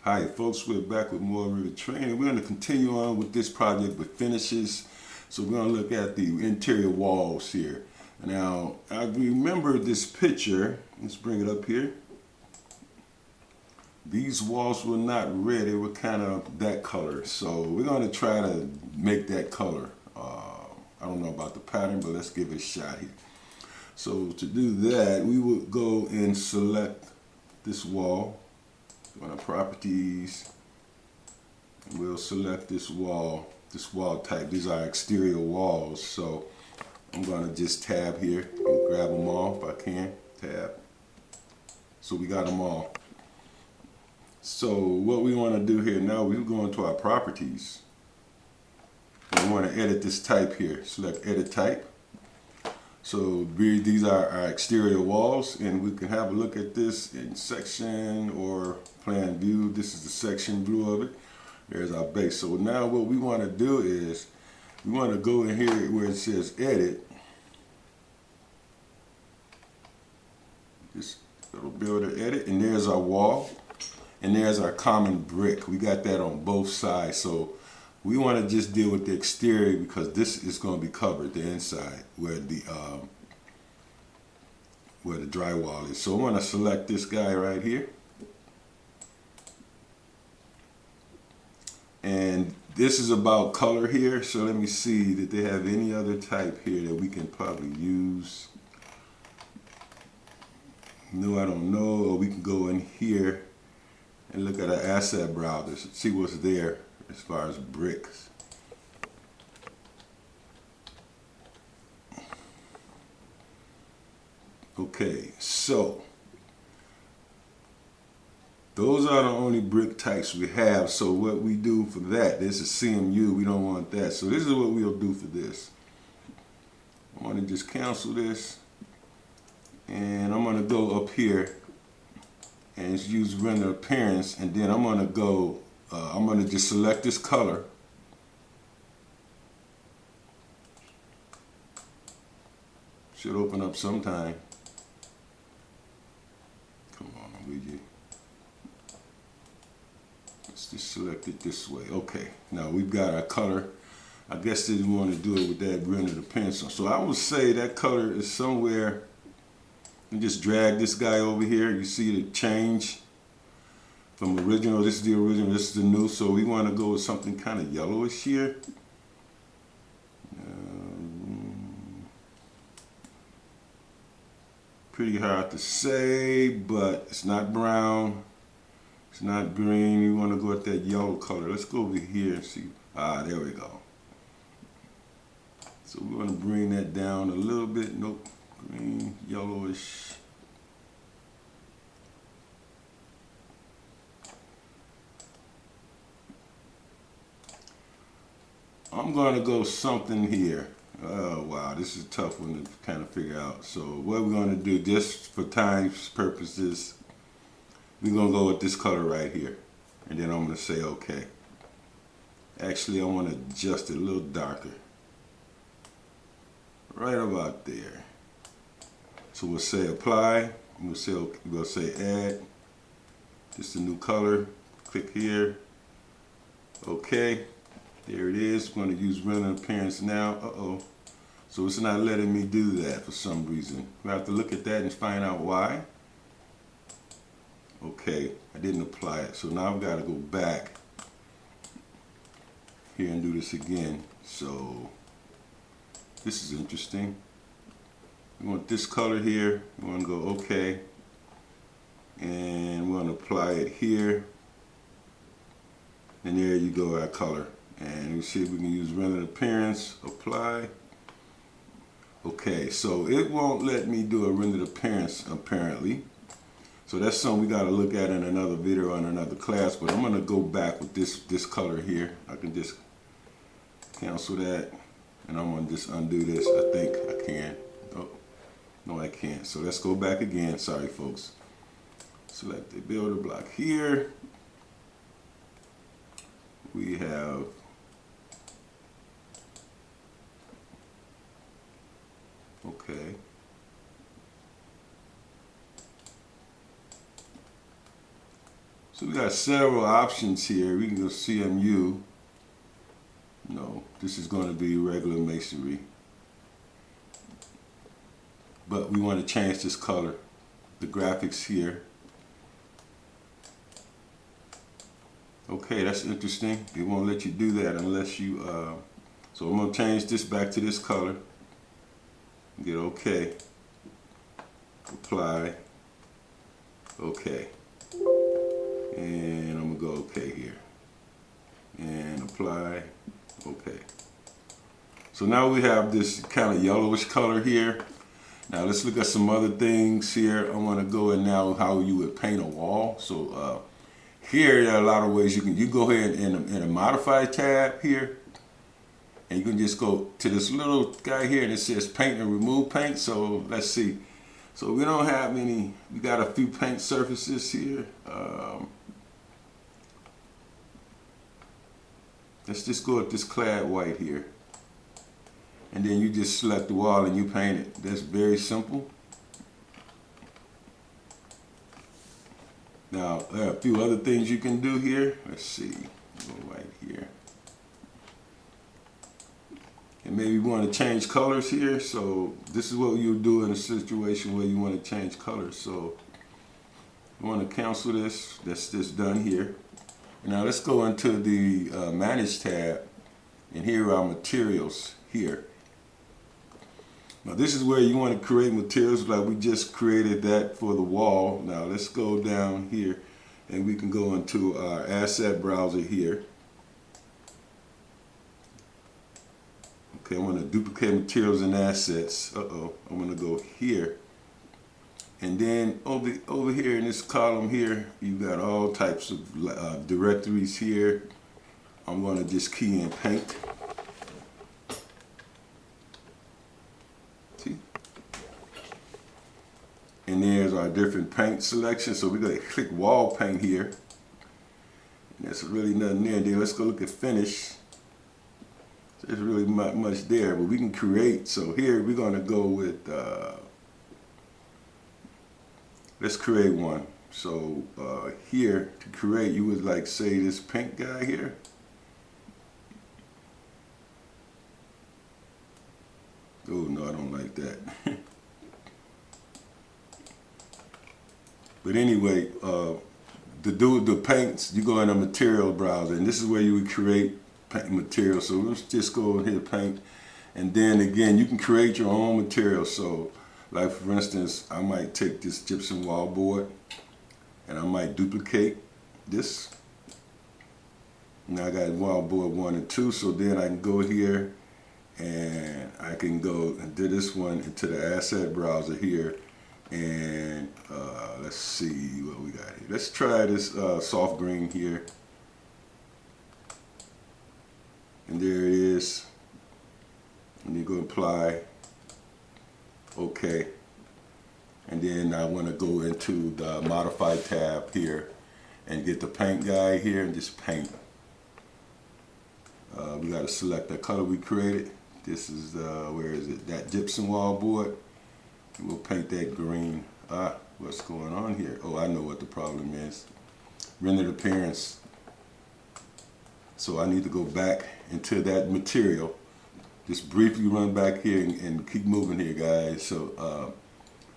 Hi folks, we're back with more Revit training. We're going to continue on with this project with finishes. So we're going to look at the interior walls here. Now, I remember this picture. Let's bring it up here. These walls were not red, they were kind of that color. So we're going to try to make that color. I don't know about the pattern, but let's give it a shot here. So to do that, we would go and select this wall. Go to properties, and we'll select this wall type. These are exterior walls, so I'm going to just tab here and grab them all if I can. Tab. So we got them all. So what we want to do here now, we're going to our properties. We want to edit this type here. Select edit type. So these are our exterior walls, and we can have a look at this in section or plan view. This is the section view of it. There's our base. So now what we want to do is we want to go in here where it says edit. This little builder edit, and there's our wall, and there's our common brick. We got that on both sides. So we want to just deal with the exterior because this is going to be covered, the inside where the drywall is. So I want to select this guy right here, and this is about color here. So let me see that they have any other type here that we can probably use. No, I don't know. Or we can go in here and look at our asset browser, see what's there as far as bricks. Okay, so those are the only brick types we have. So what we do for that, this is CMU, we don't want that. So this is what we'll do for this. I want to just cancel this, and I'm going to go up here and use render appearance, and then I'm going to go, I'm going to just select this color. Should open up sometime. Come on, will you? Let's just select it this way. Okay, now we've got our color. I guess they want to do it with that render appearance. So I would say that color is somewhere. You just drag this guy over here. You see the change from original. This is the original, this is the new. So we want to go with something kind of yellowish here. Pretty hard to say, but it's not brown. It's not green. We want to go with that yellow color. Let's go over here and see. Ah, there we go. So we want to bring that down a little bit. Nope. Green, yellowish. I'm going to go something here. Oh wow, this is a tough one to kind of figure out. So what we're going to do, just for time's purposes, we're going to go with this color right here. And then I'm going to say okay. Actually, I want to adjust it a little darker. Right about there. So we'll say apply, we'll say add, just a new color, click here, okay, there it is. We're going to use render appearance now. So it's not letting me do that for some reason. We have to look at that and find out why. Okay, I didn't apply it, so now I've got to go back here and do this again. So this is interesting. We want this color here. We want to go okay, and we want to apply it here, and there you go, our color. And you see if we can use render appearance, apply. Okay, so it won't let me do a rendered appearance apparently. So that's something we got to look at in another video or in another class. But I'm going to go back with this color here. I can just cancel that, and I'm going to just undo this. I think I can. Oh. No, I can't. So let's go back again. Sorry, folks. Select the builder block here. We have okay. So we got several options here. We can go CMU. No, this is going to be regular masonry. But we want to change this color. The graphics here. Okay, that's interesting. It won't let you do that unless you, so I'm going to change this back to this color. Get OK. Apply. OK. And I'm going to go OK here. And apply. OK. So now we have this kind of yellowish color here. Now let's look at some other things here. I want to go in now how you would paint a wall. So here there are a lot of ways you go ahead in a modify tab here, and you can just go to this little guy here and it says paint and remove paint. So let's see. So we don't have any. We got a few paint surfaces here. Let's just go with this clad white here. And then you just select the wall and you paint it. That's very simple. Now, there are a few other things you can do here. Let's see. Go right here. And maybe you want to change colors here. So this is what you do in a situation where you want to change colors. So you want to cancel this. That's just done here. Now let's go into the Manage tab, and here are materials here. Now this is where you want to create materials like we just created that for the wall. Now let's go down here and we can go into our asset browser here. Okay, I'm going to duplicate materials and assets. I'm going to go here. And then over here in this column here, you got all types of directories here. I'm going to just key in paint. See? And there's our different paint selections. So we're going to click wall paint here. And there's really nothing there. Let's go look at finish. There's really not much there, but we can create. So here we're going to go with let's create one. So here to create, you would like say this pink guy here. Oh no, I don't like that. But anyway, to do the paints, you go in a material browser, and this is where you would create paint material. So let's just go and hit paint, and then again you can create your own material. So like for instance, I might take this gypsum wall board and I might duplicate this. Now I got wall board 1 and 2, so then I can go here and I can go and do this one into the asset browser here, and let's see what we got here. Let's try this soft green here, and there it is. And you go apply. Okay, and then I want to go into the modify tab here and get the paint guy here and just paint. We got to select the color we created. This is where is it? That gypsum wall board. We'll paint that green. What's going on here? Oh, I know what the problem is. Rendered appearance. So I need to go back into that material. Just briefly run back here and keep moving here, guys. So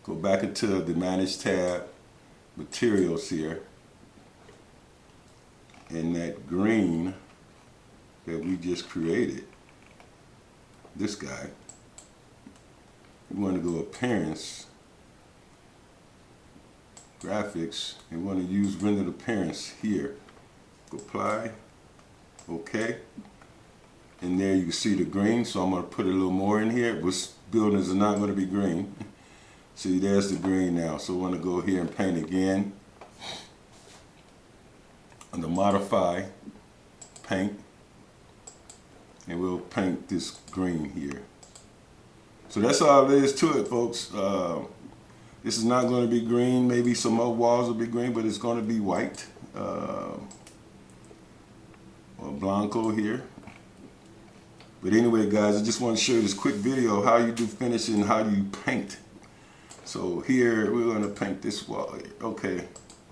go back into the Manage tab, materials here, and that green that we just created, this guy, we want to go appearance, graphics, and we want to use rendered appearance here. Go apply, okay. And there you can see the green, so I'm going to put a little more in here. This buildings are not going to be green. See, there's the green now. So I want to go here and paint again. Under modify, paint, and we'll paint this green here. So that's all there is to it, folks. This is not going to be green. Maybe some other walls will be green, but it's going to be white. Or Blanco here. But anyway, guys, I just want to show you this quick video of how you do finishing and how you paint. So here, we're going to paint this wall here. Okay,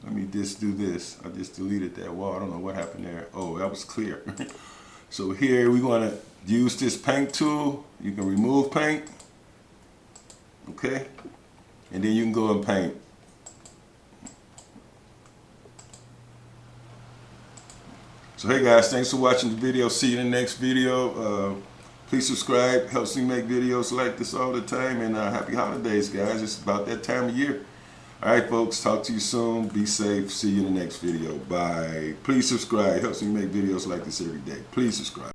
let me just do this. I just deleted that wall. I don't know what happened there. Oh, that was clear. So here we're going to use this paint tool. You can remove paint. Okay. And then you can go and paint. So hey guys, thanks for watching the video. See you in the next video. Please subscribe. Helps me make videos like this all the time. And happy holidays, guys. It's about that time of year. All right, folks. Talk to you soon. Be safe. See you in the next video. Bye. Please subscribe. Helps me make videos like this every day. Please subscribe.